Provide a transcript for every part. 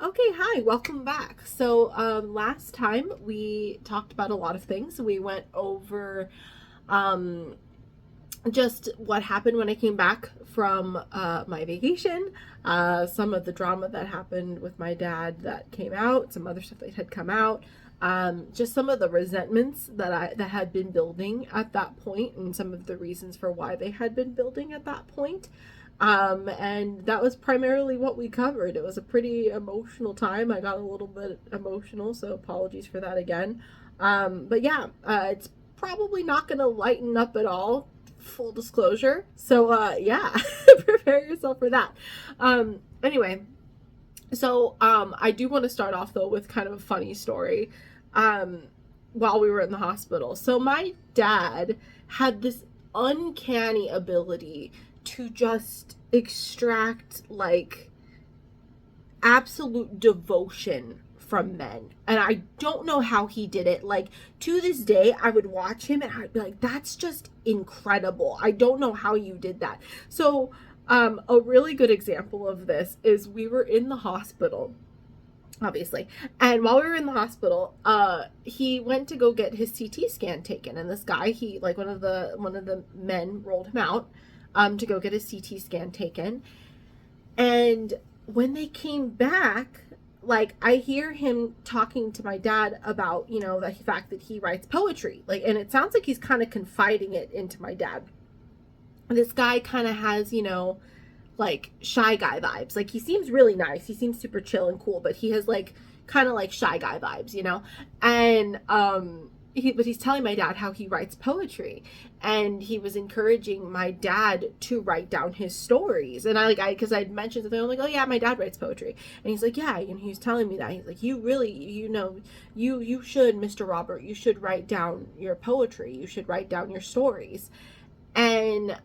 Okay, hi, welcome back. So, last time we talked about a lot of things. We went over um, just what happened when I came back from my vacation, some of the drama that happened with my dad that came out, some other stuff that had come out, just some of the resentments that had been building at that point, and some of the reasons for why they had been building at that point. And that was primarily what we covered. It was a pretty emotional time. I got a little bit emotional, so apologies for that again. But yeah, it's probably not going to lighten up at all, full disclosure. So yeah, prepare yourself for that. Anyway, so I do want to start off though with kind of a funny story. While we were in the hospital. So my dad had this uncanny ability to just extract like absolute devotion from men. And I don't know how he did it. Like, to this day, I would watch him and I'd be like, that's just incredible. I don't know how you did that. So, a really good example of this is we were in the hospital, obviously. And while we were in the hospital, he went to go get his CT scan taken. And this guy, he, like, one of the men rolled him out, to go get his CT scan taken. And when they came back, like, I hear him talking to my dad about, you know, the fact that he writes poetry. Like, and it sounds like he's kind of confiding it into my dad. This guy kind of has, you know, like shy guy vibes. Like, he seems really nice. He seems super chill and cool, but he has like kind of like shy guy vibes, you know? And, but he's telling my dad how he writes poetry, and he was encouraging my dad to write down his stories. And because I'd mentioned something, I'm like, oh yeah, my dad writes poetry. And he's like, yeah, and he was telling me that. He's like, you really, you know, you should, Mr. Robert, you should write down your poetry. You should write down your stories. And,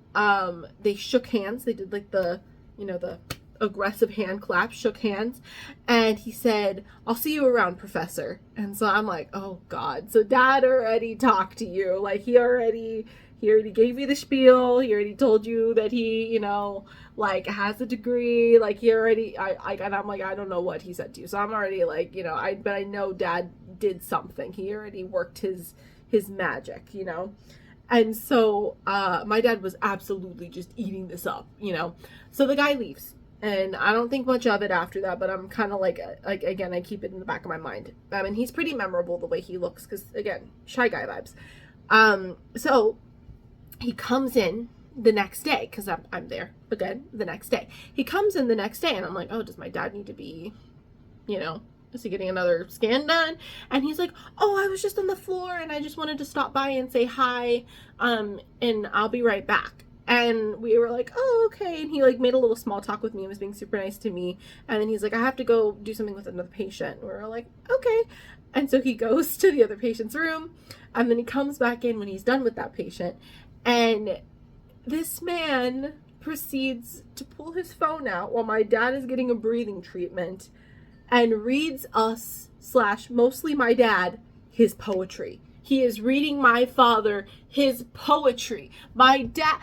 they shook hands. They did like the, you know, the aggressive hand clap, shook hands, and he said, I'll see you around, Professor. And so I'm like, oh God. So Dad already talked to you. Like, he already gave you the spiel. He already told you that he, you know, like, has a degree. Like, he already, and I'm like, I don't know what he said to you. So I'm already like, you know, but I know Dad did something. He already worked his magic, you know? And so, my dad was absolutely just eating this up, you know? So the guy leaves. And I don't think much of it after that, but I'm kind of like, again, I keep it in the back of my mind. And he's pretty memorable the way he looks, because, again, shy guy vibes. So he comes in the next day, because I'm there again the next day. He comes in the next day, and I'm like, oh, does my dad need to be, you know, is he getting another scan done? And he's like, oh, I was just on the floor, and I just wanted to stop by and say hi, and I'll be right back. And we were like, oh, okay. And he like made a little small talk with me and was being super nice to me. And then he's like, I have to go do something with another patient. And we were like, okay. And so he goes to the other patient's room, and then he comes back in when he's done with that patient. And this man proceeds to pull his phone out while my dad is getting a breathing treatment and reads us / mostly my dad his poetry. He is reading my father his poetry. My dad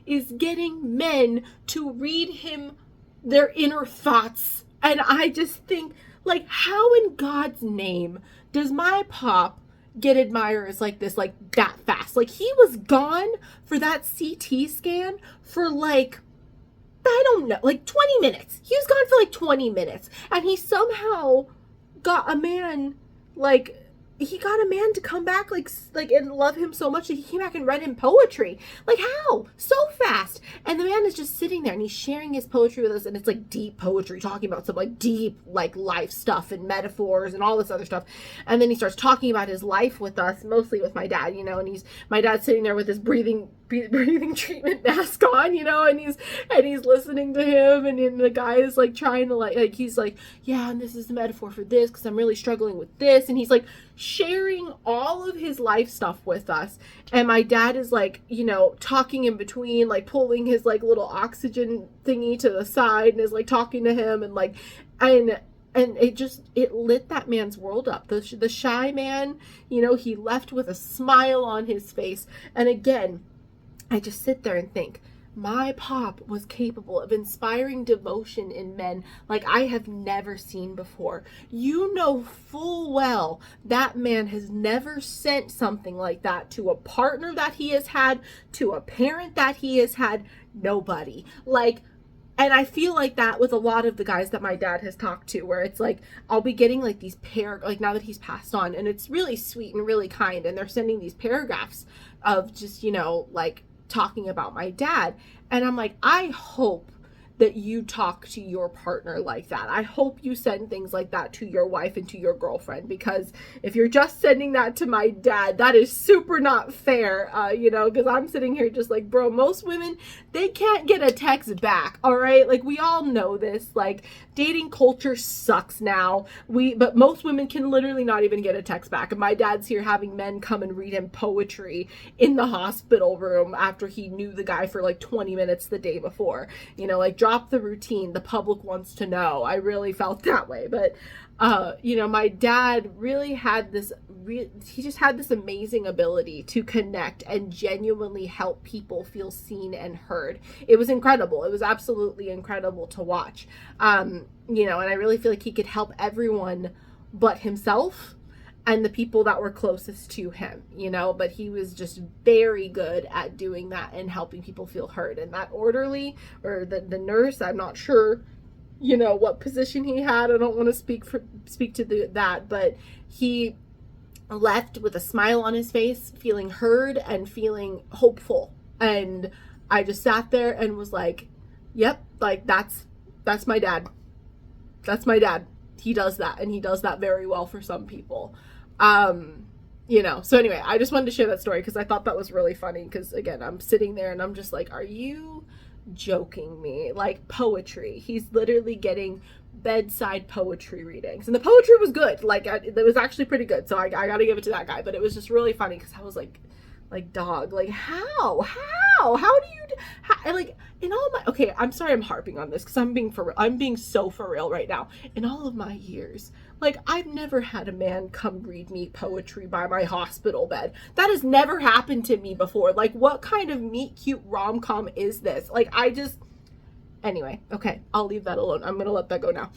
is getting men to read him their inner thoughts. And I just think, like, how in God's name does my pop get admirers like this, like, that fast? Like, he was gone for that CT scan for, like, I don't know, like 20 minutes. He was gone for like 20 minutes. And he somehow got a man, like, he got a man to come back, like and love him so much that he came back and read him poetry. Like, how? So fast. And the man is just sitting there, and he's sharing his poetry with us, and it's like deep poetry, talking about some like deep like life stuff and metaphors and all this other stuff. And then he starts talking about his life with us, mostly with my dad, you know, and my dad's sitting there with his breathing treatment mask on, you know, and he's listening to him, and then the guy is like trying to like he's like, yeah, and this is the metaphor for this because I'm really struggling with this, and he's like sharing all of his life stuff with us. And my dad is like, you know, talking in between, like pulling his like little oxygen thingy to the side, and is like talking to him, and like and it lit that man's world up. The shy man, you know, he left with a smile on his face. And again, I just sit there and think, my pop was capable of inspiring devotion in men like I have never seen before. You know full well that man has never sent something like that to a partner that he has had, to a parent that he has had, nobody. Like, and I feel like that with a lot of the guys that my dad has talked to, where it's like, I'll be getting like these like now that he's passed on, and it's really sweet and really kind, and they're sending these paragraphs of just, like talking about my dad. And I'm like, I hope that you talk to your partner like that. I hope you send things like that to your wife and to your girlfriend, because if you're just sending that to my dad, that is super not fair, because I'm sitting here just like, bro, most women, they can't get a text back, all right? Like, we all know this. Like, dating culture sucks now. But most women can literally not even get a text back. And my dad's here having men come and read him poetry in the hospital room after he knew the guy for like 20 minutes the day before. Like, drop the routine. The public wants to know. I really felt that way. But, my dad really had he just had this amazing ability to connect and genuinely help people feel seen and heard. It was incredible. It was absolutely incredible to watch. And I really feel like he could help everyone but himself and the people that were closest to him, but he was just very good at doing that and helping people feel heard. And that orderly, or the nurse, I'm not sure, what position he had. I don't want to speak to that, but he left with a smile on his face, feeling heard and feeling hopeful. And I just sat there and was like, yep, like that's my dad. That's my dad. He does that, and he does that very well for some people. So anyway, I just wanted to share that story because I thought that was really funny, because again, I'm sitting there and I'm just like, are you joking me? Like, poetry. He's literally getting bedside poetry readings, and the poetry was good. Like, it was actually pretty good, so I gotta give it to that guy. But it was just really funny because I was like dog, like, how do you like, in all my, okay, I'm sorry I'm harping on this because I'm being so for real right now. In all of my years, like, I've never had a man come read me poetry by my hospital bed. That has never happened to me before. Like, what kind of meet cute rom-com is this? Like, anyway, okay, I'll leave that alone. I'm gonna let that go now.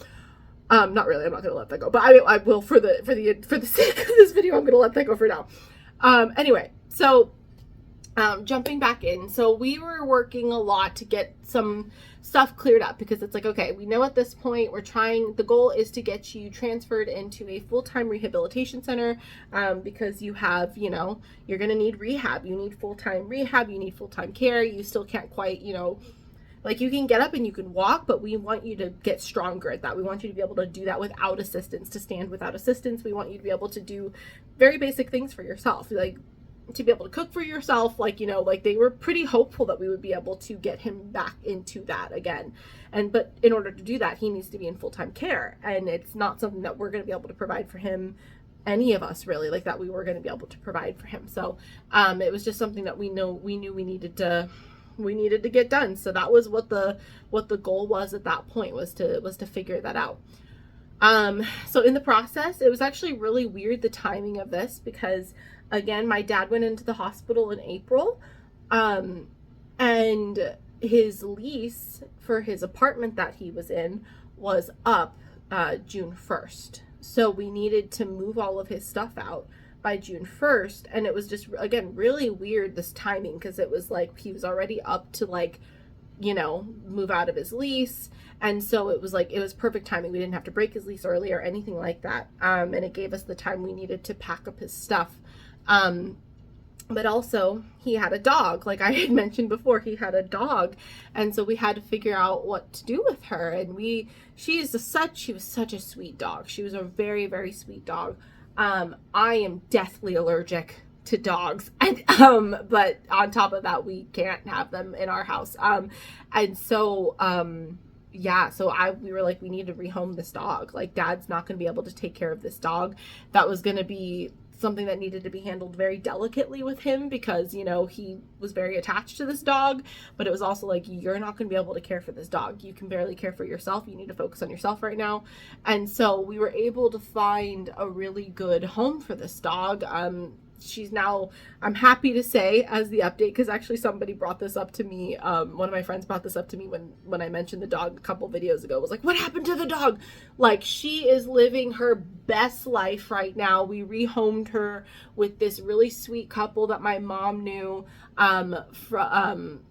Not really, I'm not gonna let that go, but I will for the sake of this video. I'm gonna let that go for now. Anyway, so jumping back in, so we were working a lot to get some stuff cleared up, because it's like, okay, we know at this point the goal is to get you transferred into a full-time rehabilitation center, because you have, you're going to need rehab. You need full-time rehab. You need full-time care. You still can't quite, like, you can get up and you can walk, but we want you to get stronger at that. We want you to be able to do that without assistance, to stand without assistance. We want you to be able to do very basic things for yourself, like to be able to cook for yourself. Like, like, they were pretty hopeful that we would be able to get him back into that again. But in order to do that, he needs to be in full-time care. And it's not something that we're going to be able to provide for him, any of us really, like, that we were going to be able to provide for him. So it was just something that we knew we needed to get done. So that was what the goal was at that point, was to figure that out. So in the process, it was actually really weird, the timing of this, because again, my dad went into the hospital in April, and his lease for his apartment that he was in was up June 1st. So we needed to move all of his stuff out by June 1st. And it was just, again, really weird, this timing, because it was like he was already up to, like, move out of his lease. And so it was like, it was perfect timing. We didn't have to break his lease early or anything like that. And it gave us the time we needed to pack up his stuff. But also he had a dog. Like I had mentioned before, he had a dog. And so we had to figure out what to do with her. And she was such a sweet dog. She was a very, very sweet dog. I am deathly allergic to dogs. And, but on top of that, we can't have them in our house. And so, we were like, we need to rehome this dog. Like, Dad's not going to be able to take care of this dog. That was going to be something that needed to be handled very delicately with him, because, he was very attached to this dog, but it was also like, you're not going to be able to care for this dog. You can barely care for yourself. You need to focus on yourself right now. And so we were able to find a really good home for this dog. she's now, I'm happy to say, as the update, because actually somebody brought this up to me, one of my friends brought this up to me when I mentioned the dog a couple videos ago, was like, what happened to the dog? Like, she is living her best life right now. We rehomed her with this really sweet couple that my mom knew, from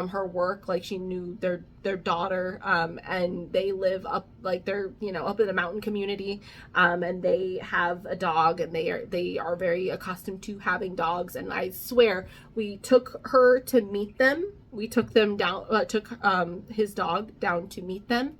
her work. Like, she knew their daughter, and they live up, like, they're, you know, up in a mountain community, and they have a dog, and they are very accustomed to having dogs. And I swear, we took her to meet them. We took them down, his dog down to meet them,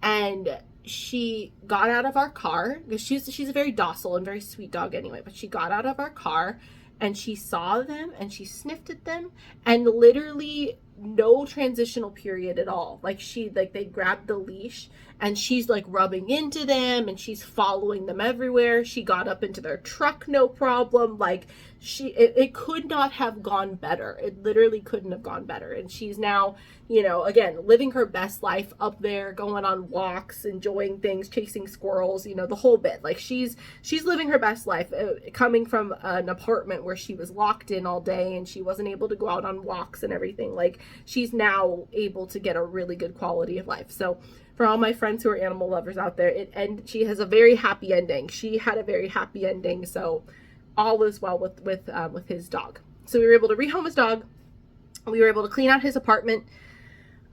and she got out of our car, because she's a very docile and very sweet dog anyway, but she got out of our car and she saw them and she sniffed at them, and literally no transitional period at all. Like, they grabbed the leash and she's like rubbing into them and she's following them everywhere. She got up into their truck, no problem. Like, it could not have gone better. It literally couldn't have gone better. And she's now, you know, again, living her best life up there, going on walks, enjoying things, chasing squirrels, you know, the whole bit. Like, she's living her best life, coming from an apartment where she was locked in all day and she wasn't able to go out on walks and everything. Like, she's now able to get a really good quality of life. So for all my friends who are animal lovers out there, she has a very happy ending. She had a very happy ending. So all is well with his dog. So we were able to rehome his dog. We were able to clean out his apartment.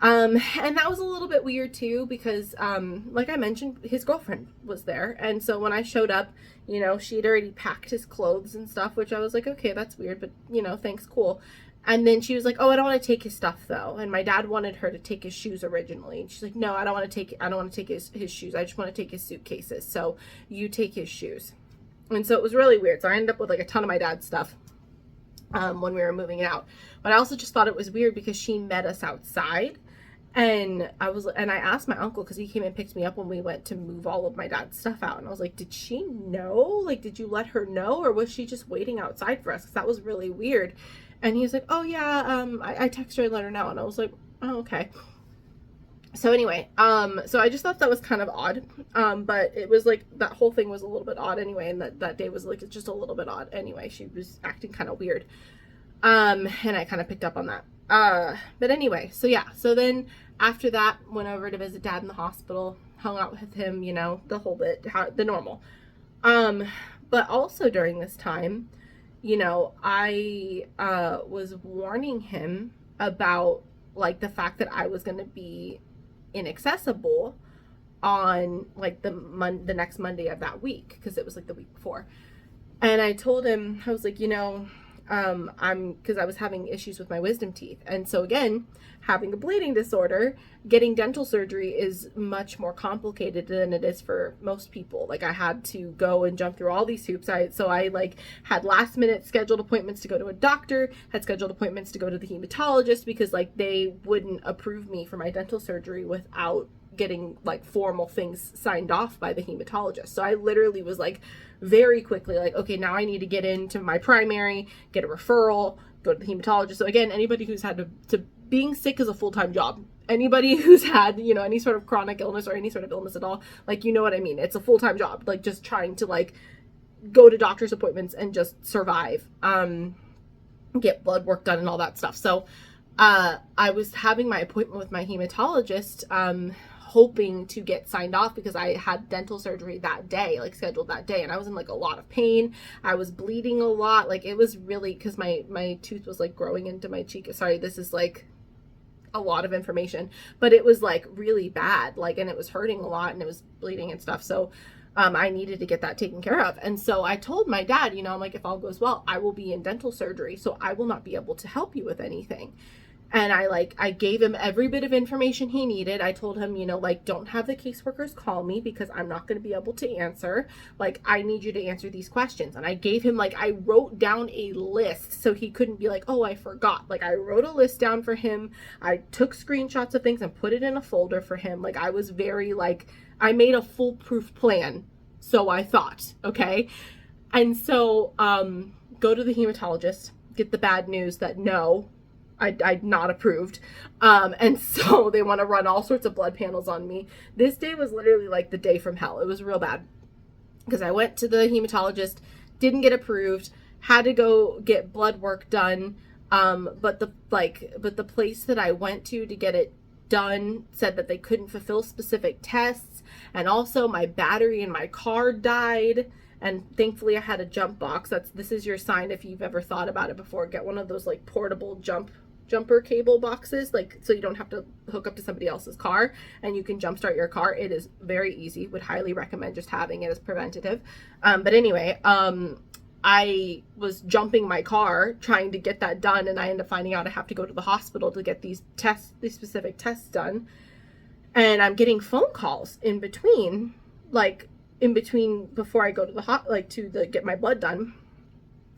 And that was a little bit weird too, because, like I mentioned, his girlfriend was there. And so when I showed up, you know, she'd already packed his clothes and stuff, which I was like, okay, that's weird, but, you know, thanks, cool. And then she was like, oh, I don't want to take his stuff though. And my dad wanted her to take his shoes originally. And she's like, no, I don't want to take his shoes. I just want to take his suitcases. So you take his shoes. And so it was really weird. So I ended up with like a ton of my dad's stuff, when we were moving it out. But I also just thought it was weird because she met us outside. And I asked my uncle, because he came and picked me up when we went to move all of my dad's stuff out. And I was like, did she know? Like, did you let her know? Or was she just waiting outside for us? Because that was really weird. And he was like, oh yeah, I texted her and let her know. And I was like, oh, okay. So anyway, so I just thought that was kind of odd. But it was like, that whole thing was a little bit odd anyway. And that day was like, just a little bit odd anyway. She was acting kind of weird. And I kind of picked up on that. But anyway, so yeah. So then after that, went over to visit dad in the hospital, hung out with him, you know, the whole bit, the normal. But also during this time, you know, I was warning him about, like, the fact that I was going to be inaccessible on, like, the next Monday of that week, because it was like the week before. And I told him, I was like, you know, because I was having issues with my wisdom teeth. And so again, having a bleeding disorder, getting dental surgery is much more complicated than it is for most people. Like, I had to go and jump through all these hoops. So I like had last minute scheduled appointments to go to a doctor, had scheduled appointments to go to the hematologist, because like they wouldn't approve me for my dental surgery without getting like formal things signed off by the hematologist. So I literally was like very quickly like, okay, now I need to get into my primary, get a referral, go to the hematologist. So again, anybody who's had to being sick is a full-time job. Anybody who's had, you know, any sort of chronic illness or any sort of illness at all, like, you know what I mean? It's a full-time job, like just trying to like go to doctor's appointments and just survive, get blood work done and all that stuff. So I was having my appointment with my hematologist, hoping to get signed off because I had dental surgery that day, like scheduled that day. And I was in like a lot of pain. I was bleeding a lot. Like, it was really, because my tooth was like growing into my cheek. Sorry, this is like a lot of information, but it was like really bad. Like, and it was hurting a lot and it was bleeding and stuff. So I needed to get that taken care of. And so I told my dad, you know, I'm like, if all goes well, I will be in dental surgery, so I will not be able to help you with anything. And I gave him every bit of information he needed. I told him, you know, like, don't have the caseworkers call me because I'm not going to be able to answer. Like, I need you to answer these questions. And I gave him, like, I wrote down a list so he couldn't be like, oh, I forgot. Like, I wrote a list down for him. I took screenshots of things and put it in a folder for him. Like, I was very, like, I made a foolproof plan. So I thought, okay. And so, go to the hematologist, get the bad news that no, I'd not approved. And so they want to run all sorts of blood panels on me. This day was literally like the day from hell. It was real bad because I went to the hematologist, didn't get approved. had to go get blood work done. But the place that I went to get it done said that they couldn't fulfill specific tests. And also my battery in my car died. And thankfully I had a jump box. This is your sign if you've ever thought about it before. Get one of those like portable jumper cable boxes, like, so you don't have to hook up to somebody else's car and you can jumpstart your car. It is very easy. Would highly recommend just having it as preventative. But anyway, I was jumping my car trying to get that done, and I ended up finding out I have to go to the hospital to get these specific tests done. And I'm getting phone calls in between before I go to the get my blood done.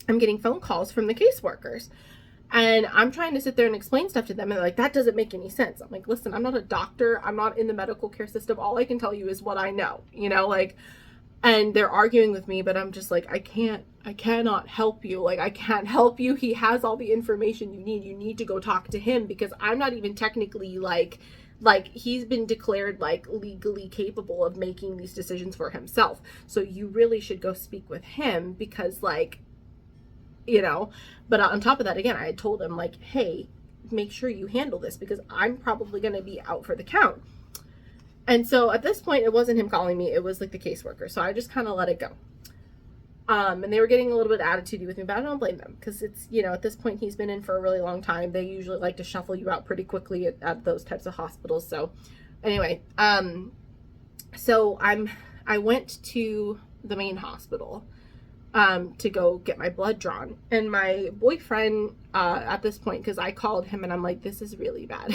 I'm getting phone calls from the caseworkers. And I'm trying to sit there and explain stuff to them. And they're like, that doesn't make any sense. I'm like, listen, I'm not a doctor. I'm not in the medical care system. All I can tell you is what I know, and they're arguing with me, but I'm just like, I cannot help you. Like, I can't help you. He has all the information you need. You need to go talk to him, because I'm not even technically like he's been declared like legally capable of making these decisions for himself. So you really should go speak with him, because but on top of that, again, I had told him like, hey, make sure you handle this, because I'm probably going to be out for the count. And so at this point, it wasn't him calling me. It was like the caseworker. So I just kind of let it go. And they were getting a little bit attitudey with me, but I don't blame them, because it's, at this point, he's been in for a really long time. They usually like to shuffle you out pretty quickly at those types of hospitals. So anyway, so I went to the main hospital to go get my blood drawn. And my boyfriend, at this point, because I called him and I'm like, this is really bad.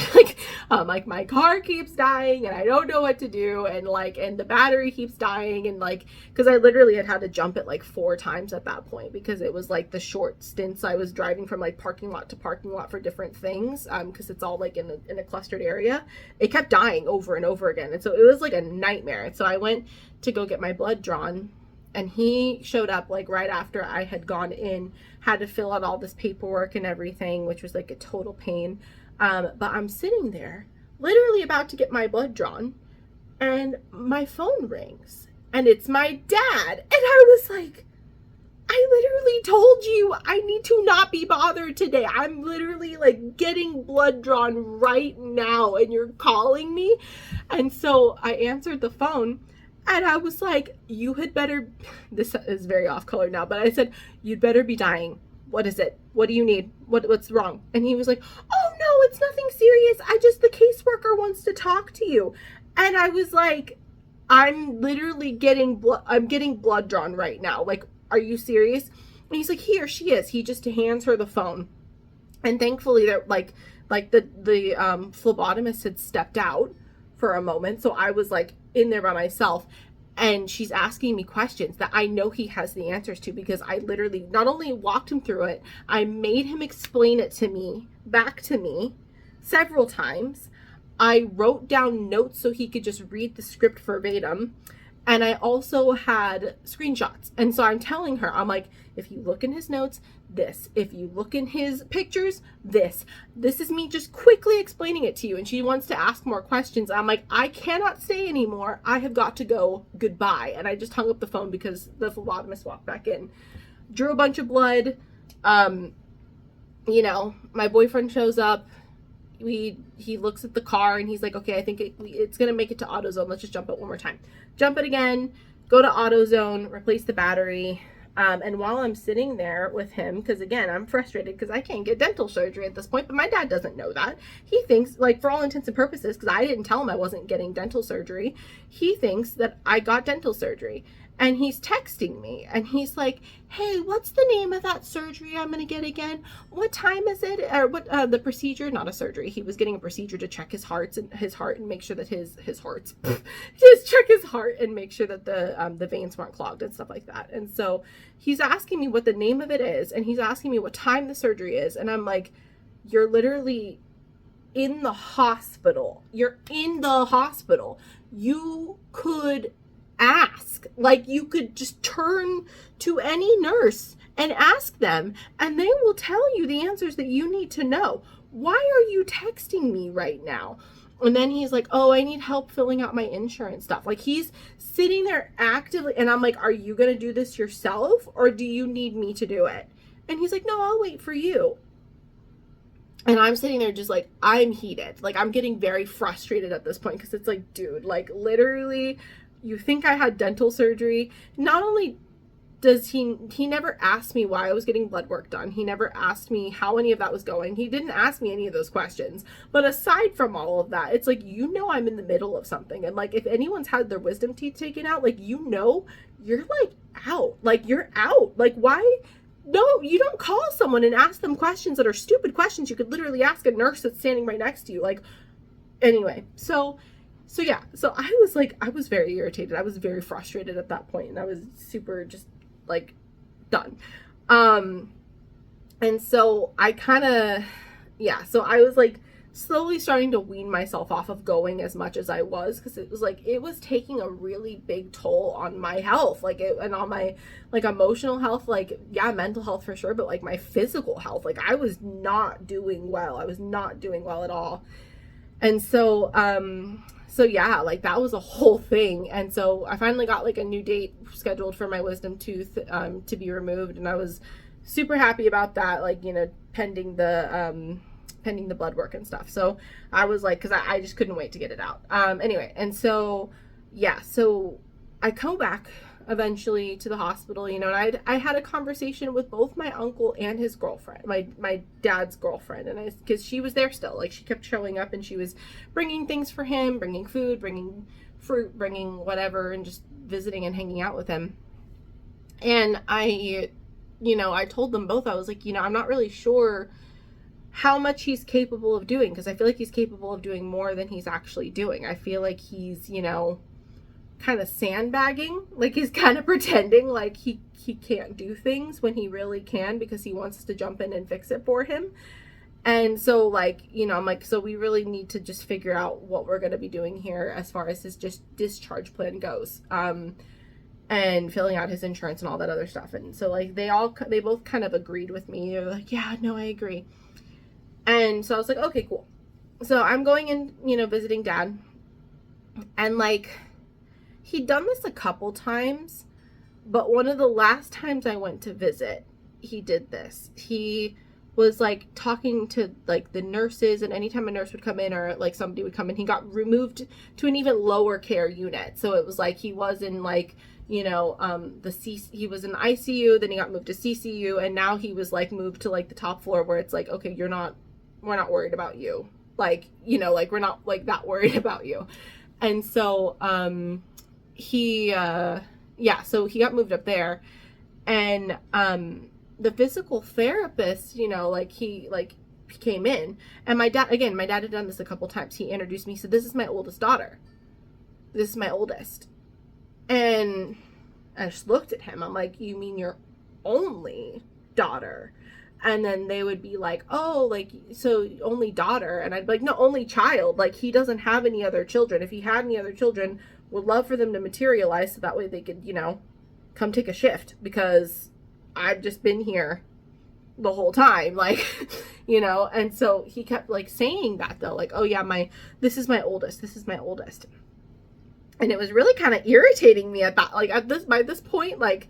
like my car keeps dying and I don't know what to do. And the battery keeps dying. And because I literally had to jump it 4 times at that point, because it was the short stints I was driving from parking lot to parking lot for different things. Because it's all in a clustered area. It kept dying over and over again. And so it was a nightmare. And so I went to go get my blood drawn. And he showed up right after I had gone in, had to fill out all this paperwork and everything, which was a total pain. But I'm sitting there, literally about to get my blood drawn, and my phone rings. And it's my dad. And I was like, I literally told you I need to not be bothered today. I'm literally getting blood drawn right now, and you're calling me? And so I answered the phone. And I was like, you had better, this is very off color now, but I said, you'd better be dying. What is it? What do you need? What's wrong? And he was like, oh no, it's nothing serious. The caseworker wants to talk to you. And I was like, I'm literally getting blood drawn right now. Are you serious? And he's like, he or she is. He just hands her the phone. And thankfully that the phlebotomist had stepped out for a moment. So I was in there by myself, and she's asking me questions that I know he has the answers to, because I literally not only walked him through it, I made him explain it back to me several times. I wrote down notes so he could just read the script verbatim. And I also had screenshots. And so I'm telling her, I'm like, if you look in his notes, this. If you look in his pictures, this. This is me just quickly explaining it to you. And she wants to ask more questions. I'm like, I cannot stay anymore. I have got to go. Goodbye. And I just hung up the phone because the phlebotomist walked back in. Drew a bunch of blood. My boyfriend shows up. He looks at the car and he's like, okay, I think it's going to make it to AutoZone. Let's just jump it one more time. Jump it again, go to AutoZone, replace the battery. And while I'm sitting there with him, because again, I'm frustrated because I can't get dental surgery at this point, but my dad doesn't know that. He thinks, for all intents and purposes, because I didn't tell him I wasn't getting dental surgery, he thinks that I got dental surgery. And he's texting me and he's like, hey, what's the name of that surgery I'm going to get again? What time is it? Or what, the procedure, not a surgery. He was getting a procedure to check his heart and make sure that his heart, just check his heart and make sure that the veins weren't clogged and stuff like that. And so he's asking me what the name of it is. And he's asking me what time the surgery is. And I'm like, you're literally in the hospital. You're in the hospital. You could ask, you could just turn to any nurse and ask them, and they will tell you the answers that you need to know. Why are you texting me right now? And then he's like, oh, I need help filling out my insurance stuff. He's sitting there actively, and I'm like, are you going to do this yourself, or do you need me to do it? And he's like, no, I'll wait for you. And I'm sitting there just like, I'm heated. Like, I'm getting very frustrated at this point because it's like, dude, like, literally, you think I had dental surgery. Not only does he never asked me why I was getting blood work done. He never asked me how any of that was going. He didn't ask me any of those questions. But aside from all of that, it's like, you know, I'm in the middle of something. And like, if anyone's had their wisdom teeth taken out, like, you know, you're like out. Like, you're out. Like, why? No, you don't call someone and ask them questions that are stupid questions you could literally ask a nurse that's standing right next to you. Like, anyway, so yeah, so I was like, I was very irritated. I was very frustrated at that point, and I was super just like done. And so I kind of, yeah, so I was like slowly starting to wean myself off of going as much as I was, because it was like, it was taking a really big toll on my health, like and on my like emotional health, like, yeah, mental health for sure, but like my physical health, like I was not doing well. I was not doing well at all. And so so yeah, like that was a whole thing. And so I finally got like a new date scheduled for my wisdom tooth to be removed, and I was super happy about that, like, you know, pending the blood work and stuff. So I was like, because I just couldn't wait to get it out. Anyway, and so yeah, so I come back eventually to the hospital, you know, and I had a conversation with both my uncle and his girlfriend, my dad's girlfriend, and because she was there still, like she kept showing up and she was bringing things for him, bringing food, bringing fruit, bringing whatever, and just visiting and hanging out with him. And I, you know, I told them both, I was like, you know, I'm not really sure how much he's capable of doing, because I feel like he's capable of doing more than he's actually doing. I feel like he's, you know, kind of sandbagging, like he's kind of pretending like he can't do things when he really can, because he wants us to jump in and fix it for him. And so, like, you know, I'm like, so we really need to just figure out what we're going to be doing here as far as his just discharge plan goes, and filling out his insurance and all that other stuff. And so like they both kind of agreed with me. They're like, yeah, no, I agree. And so I was like, okay, cool. So I'm going in, you know, visiting dad, and like, he'd done this a couple times, but one of the last times I went to visit, he did this. He was like talking to like the nurses, and anytime a nurse would come in or like somebody would come in, he got removed to an even lower care unit. So it was like he was in like, you know, he was in ICU, then he got moved to CCU, and now he was like moved to like the top floor where it's like, okay, we're not worried about you. Like, you know, like we're not like that worried about you. And so, so he got moved up there, and the physical therapist, you know, like he came in, and my dad had done this a couple times. He introduced me, he said, this is my oldest daughter, this is my oldest. And I just looked at him, I'm like, you mean your only daughter? And then they would be like, oh, like, so only daughter? And I'd be like, no, only child. Like, he doesn't have any other children. If he had any other children, would love for them to materialize so that way they could, you know, come take a shift, because I've just been here the whole time, like, you know. And so he kept like saying that though, like, oh yeah, this is my oldest, and it was really kind of irritating me at that, like by this point, like,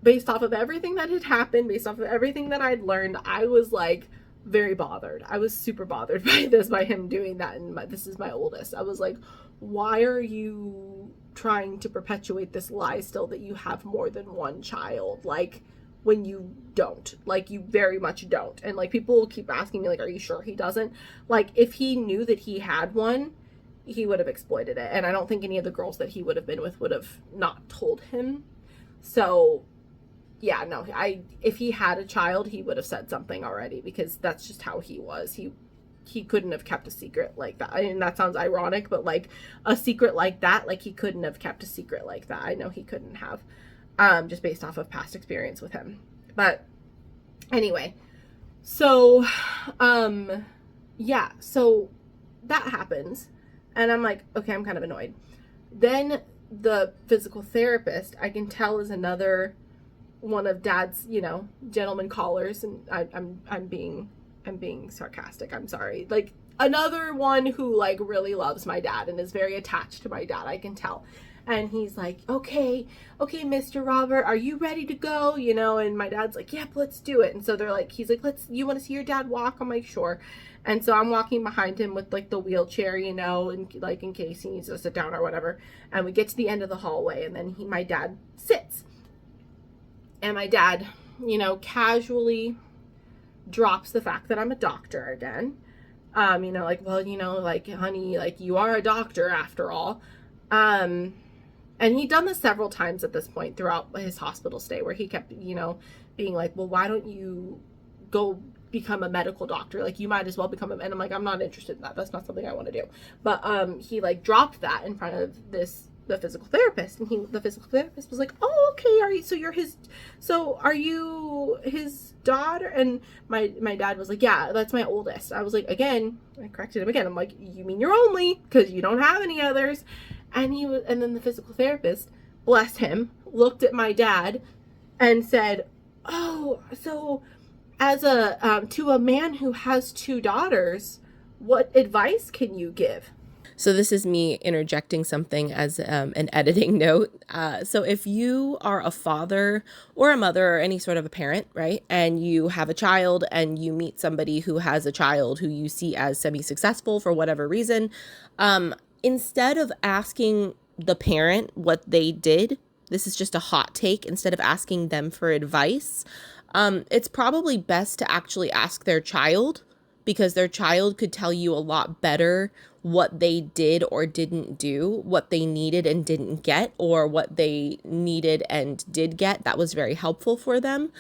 based off of everything that had happened, based off of everything that I'd learned, I was like very bothered. I was super bothered by him doing that. And this is my oldest. I was like, why are you trying to perpetuate this lie still that you have more than one child? Like, when you don't, like, you very much don't. And like, people will keep asking me like, are you sure he doesn't? Like, if he knew that he had one, he would have exploited it. And I don't think any of the girls that he would have been with would have not told him. So yeah, no, if he had a child, he would have said something already, because that's just how he was. He couldn't have kept a secret like that. I mean, that sounds ironic, but like a secret like that, like he couldn't have kept a secret like that. I know he couldn't have, just based off of past experience with him. But anyway, so, yeah, so that happens, and I'm like, okay, I'm kind of annoyed. Then the physical therapist, I can tell, is another one of dad's, you know, gentleman callers, and I'm being sarcastic, I'm sorry, like another one who like really loves my dad and is very attached to my dad, I can tell. And he's like, okay, Mr. Robert, are you ready to go? And my dad's like, yep, let's do it. And so they're like, he's like, you want to see your dad walk? I'm like, sure. And so I'm walking behind him with like the wheelchair, and like in case he needs to sit down or whatever. And we get to the end of the hallway, and then my dad sits. And my dad, casually drops the fact that I'm a doctor again. Like, well, like, honey, like, you are a doctor after all. And he'd done this several times at this point throughout his hospital stay, where he kept, being like, well, why don't you go become a medical doctor? Like, you might as well become and I'm like, I'm not interested in that. That's not something I want to do. But he like dropped that in front of the physical therapist, and the physical therapist was like, oh, okay, are you his daughter? And my dad was like, yeah, that's my oldest. I was like, again, I corrected him again. I'm like, you mean you're only, because you don't have any others. And then the physical therapist, bless him, looked at my dad and said, oh, so as to a man who has 2 daughters, what advice can you give? So this is me interjecting something as an editing note. So if you are a father or a mother or any sort of a parent, right, and you have a child and you meet somebody who has a child who you see as semi-successful for whatever reason, instead of asking the parent what they did, this is just a hot take, instead of asking them for advice, it's probably best to actually ask their child, because their child could tell you a lot better what they did or didn't do, what they needed and didn't get, or what they needed and did get that was very helpful for them.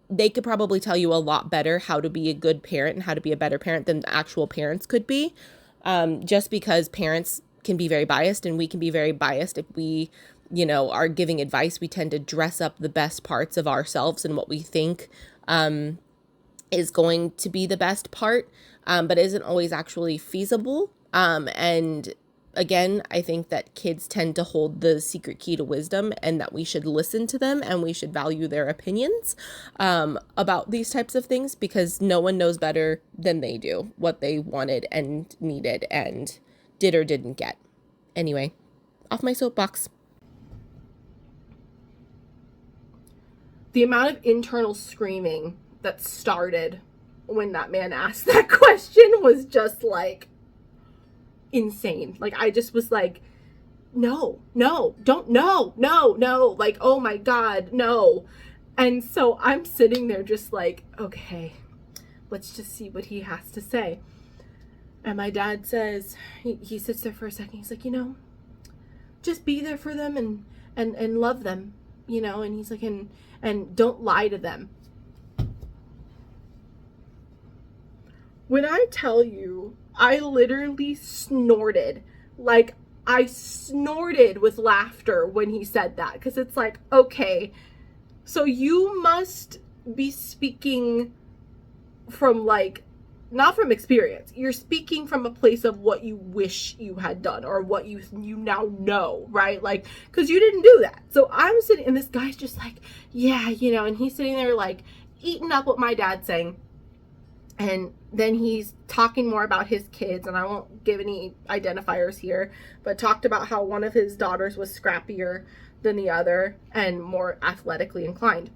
They could probably tell you a lot better how to be a good parent and how to be a better parent than the actual parents could be. Just because parents can be very biased, and we can be very biased if we, are giving advice. We tend to dress up the best parts of ourselves and what we think is going to be the best part, but isn't always actually feasible. And again, I think that kids tend to hold the secret key to wisdom, and that we should listen to them and we should value their opinions about these types of things, because no one knows better than they do what they wanted and needed and did or didn't get. Anyway, off my soapbox. The amount of internal screaming that started when that man asked that question was just like insane. Like, I just was like, no, don't, no, like, oh my God, no. And so I'm sitting there just like, okay, let's just see what he has to say. And my dad says, he sits there for a second. He's like, just be there for them and love them, and he's like, and don't lie to them. When I tell you, I literally snorted. Like, I snorted with laughter when he said that, because it's like, okay, so you must be speaking from like, not from experience. You're speaking from a place of what you wish you had done, or what you now know, right? Like, because you didn't do that. So I'm sitting, and this guy's just like, yeah, and he's sitting there like eating up what my dad's saying. And then he's talking more about his kids, and I won't give any identifiers here, but talked about how one of his daughters was scrappier than the other and more athletically inclined.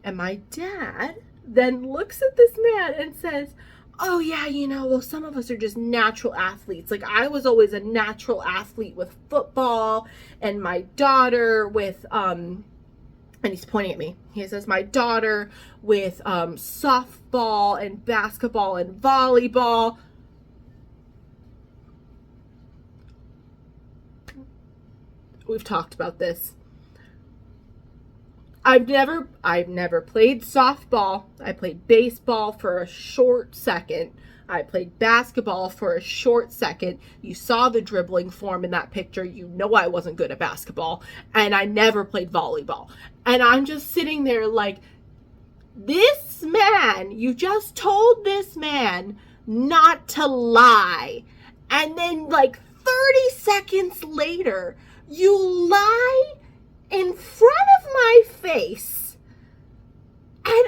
And my dad then looks at this man and says, oh yeah, well, some of us are just natural athletes. Like, I was always a natural athlete with football, and my daughter with, and he's pointing at me. He says, my daughter with softball and basketball and volleyball. We've talked about this. I've never played softball. I played baseball for a short second. I played basketball for a short second. You saw the dribbling form in that picture. You know I wasn't good at basketball. And I never played volleyball. And I'm just sitting there like, this man, you just told this man not to lie. And then like 30 seconds later, you lie in front of my face. And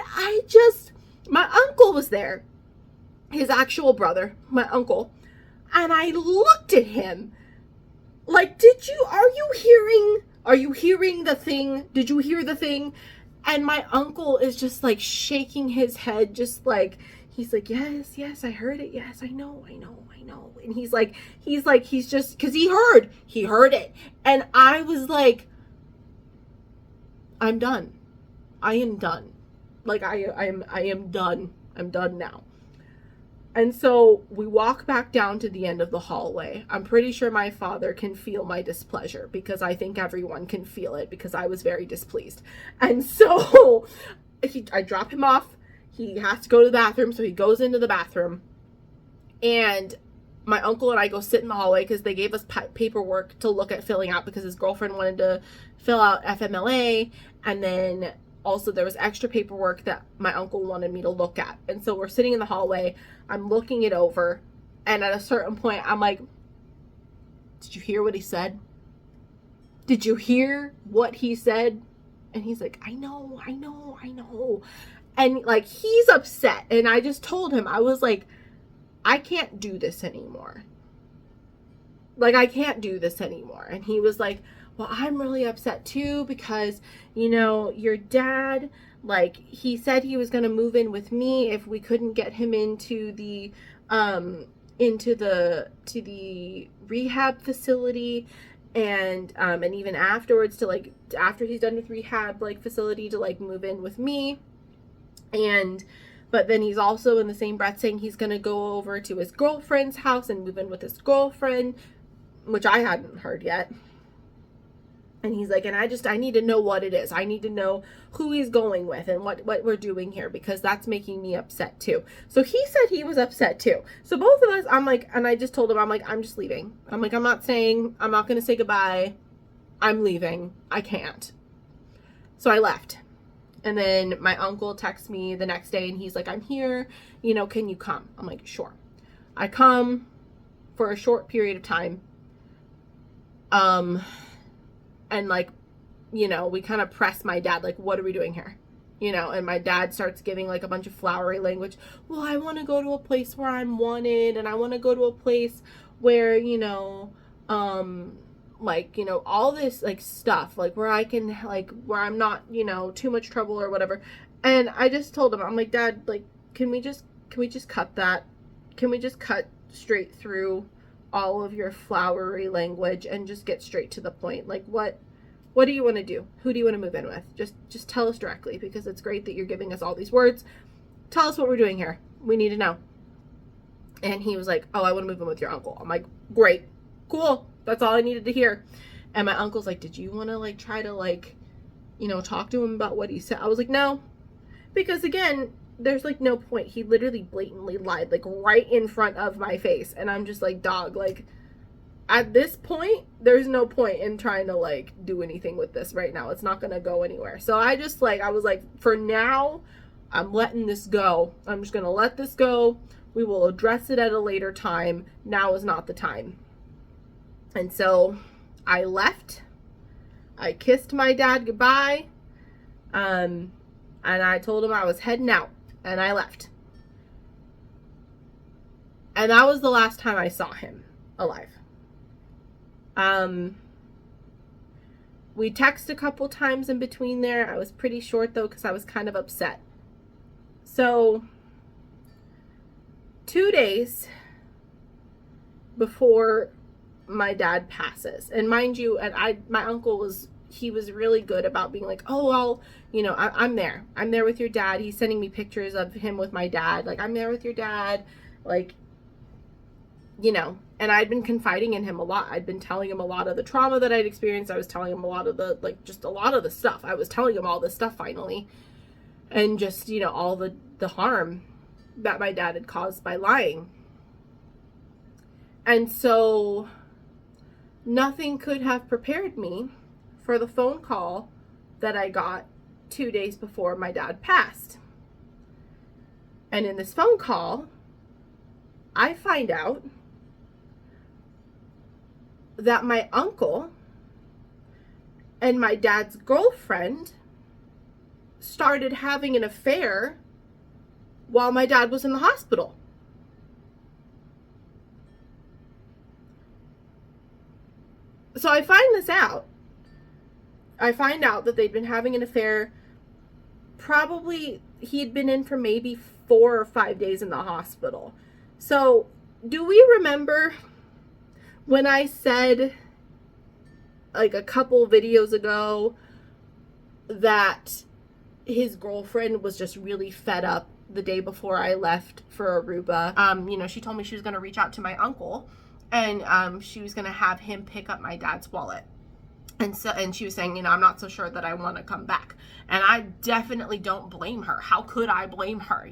my uncle was there, his actual brother, my uncle, and I looked at him Like, are you hearing the thing? Did you hear the thing? And my uncle is just like shaking his head, just like, he's like, yes, yes, I heard it. Yes, I know, I know, I know. And he's just, cause he heard it. And I was like, I'm done. I am done. Like I am done. I'm done now. And so we walk back down to the end of the hallway. I'm pretty sure my father can feel my displeasure because I think everyone can feel it because I was very displeased. And so I drop him off. He has to go to the bathroom, so he goes into the bathroom. And my uncle and I go sit in the hallway because they gave us paperwork to look at filling out because his girlfriend wanted to fill out FMLA. And then also there was extra paperwork that my uncle wanted me to look at. And so we're sitting in the hallway. I'm looking it over. And at a certain point, I'm like, did you hear what he said? Did you hear what he said? And he's like, I know, I know, I know. And like, he's upset. And I just told him, I was like, I can't do this anymore. Like, I can't do this anymore. And he was like, well, I'm really upset too because, you know, your dad, like, he said he was going to move in with me if we couldn't get him into the to the rehab facility, and even afterwards to like after he's done with rehab like facility to like move in with me. And but then he's also in the same breath saying he's going to go over to his girlfriend's house and move in with his girlfriend, which I hadn't heard yet. And he's like, and I need to know what it is. I need to know who he's going with and what we're doing here because that's making me upset too. So he said he was upset too. So both of us, I'm like, and I just told him, I'm like, I'm just leaving. I'm like, I'm not going to say goodbye. I'm leaving. I can't. So I left. And then my uncle texts me the next day and he's like, I'm here, you know, can you come? I'm like, sure. I come for a short period of time. And like, you know, we kind of press my dad, like, what are we doing here? You know, and my dad starts giving like a bunch of flowery language. Well, I want to go to a place where I'm wanted, and I want to go to a place where, you know, like, you know, all this like stuff, like where I can, like, where I'm not, you know, too much trouble or whatever. And I just told him, I'm like, Dad, like, can we just cut that? Can we just cut straight through all of your flowery language and just get straight to the point? Like, what do you want to do? Who do you want to move in with? Just tell us directly, because it's great that you're giving us all these words. Tell us what we're doing here. We need to know. And he was like, oh, I want to move in with your uncle. I'm like, great, cool. That's all I needed to hear. And my uncle's like, did you want to like try to like, you know, talk to him about what he said? I was like, no, because again, there's like no point. He literally blatantly lied, like right in front of my face. And I'm just like, dog, like at this point, there's no point in trying to like do anything with this right now. It's not going to go anywhere. So I just like, I was like, for now, I'm letting this go. I'm just going to let this go. We will address it at a later time. Now is not the time. And so I left. I kissed my dad goodbye. And I told him I was heading out. And I left. And that was the last time I saw him alive. We texted a couple times in between there. I was pretty short though, because I was kind of upset. So 2 days before my dad passes, and mind you, and my uncle was really good about being like, oh, well, you know, I'm there with your dad. He's sending me pictures of him with my dad, like, I'm there with your dad, like, you know. And I'd been confiding in him a lot. I'd been telling him a lot of the trauma that I'd experienced. I was telling him a lot of the, like, just a lot of the stuff. I was telling him all this stuff finally, and just, you know, all the harm that my dad had caused by lying. And so nothing could have prepared me for the phone call that I got 2 days before my dad passed. And in this phone call, I find out that my uncle and my dad's girlfriend started having an affair while my dad was in the hospital. So I find this out. I find out that they'd been having an affair. Probably he'd been in for maybe 4 or 5 days in the hospital. So, do we remember when I said, like, a couple videos ago that his girlfriend was just really fed up the day before I left for Aruba? She told me she was going to reach out to my uncle, and she was going to have him pick up my dad's wallet. And she was saying, I'm not so sure that I want to come back. And I definitely don't blame her. How could I blame her,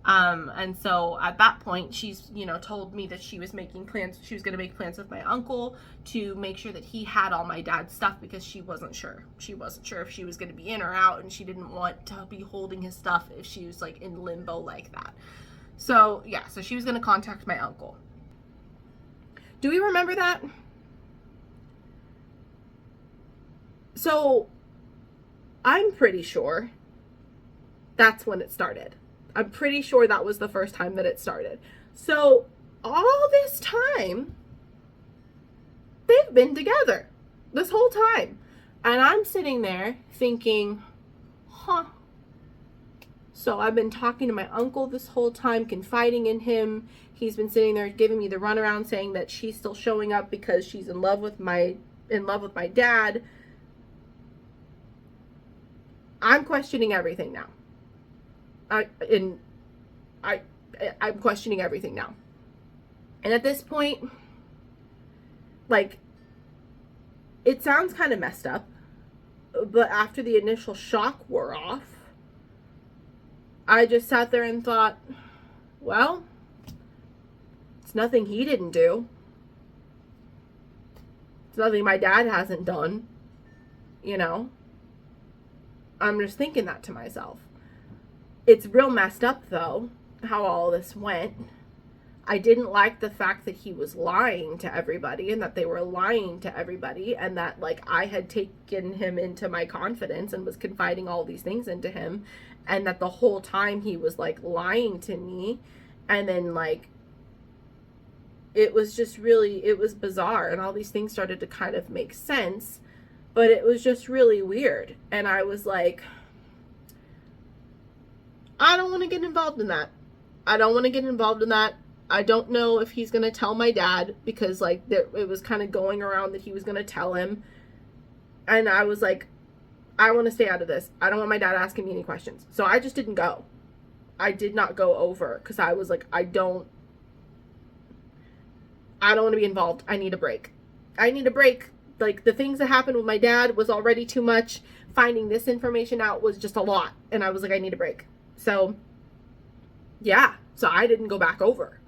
And so at that point, she's, told me that she was making plans. She was going to make plans with my uncle to make sure that he had all my dad's stuff, because she wasn't sure. She wasn't sure if she was going to be in or out, and she didn't want to be holding his stuff if she was like in limbo like that. So yeah, so she was going to contact my uncle. Do we remember that? So, I'm pretty sure that's when it started. I'm pretty sure that was the first time that it started. So, all this time, they've been together. This whole time. And I'm sitting there thinking, So, I've been talking to my uncle this whole time, confiding in him. He's been sitting there giving me the runaround, saying that she's still showing up because she's in love with my dad. I'm questioning everything now. I'm questioning everything now. And at this point, like, it sounds kind of messed up, but after the initial shock wore off, I just sat there and thought, well, it's nothing he didn't do. It's nothing my dad hasn't done, I'm just thinking that to myself. It's real messed up, though, how all this went. I didn't like the fact that he was lying to everybody, and that they were lying to everybody, and that, like, I had taken him into my confidence and was confiding all these things into him, and that the whole time he was, like, lying to me. And then, like, it was just really, it was bizarre, and all these things started to kind of make sense. But it was just really weird. And I was like, I don't want to get involved in that. I don't want to get involved in that. I don't know if he's going to tell my dad, because, like, it was kind of going around that he was going to tell him. And I was like, I want to stay out of this. I don't want my dad asking me any questions. So I just didn't go. I did not go over, because I was like, I don't want to be involved. I need a break. Like, the things that happened with my dad was already too much. Finding this information out was just a lot. And I was like, I need a break. So, yeah. So I didn't go back over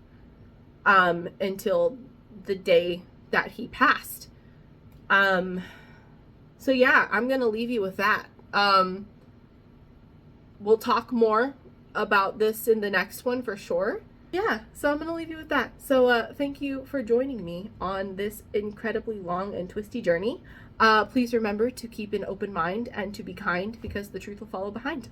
until the day that he passed. So, yeah, I'm going to leave you with that. We'll talk more about this in the next one for sure. Yeah, so I'm going to leave you with that. So thank you for joining me on this incredibly long and twisty journey. Please remember to keep an open mind and to be kind, because the truth will follow behind.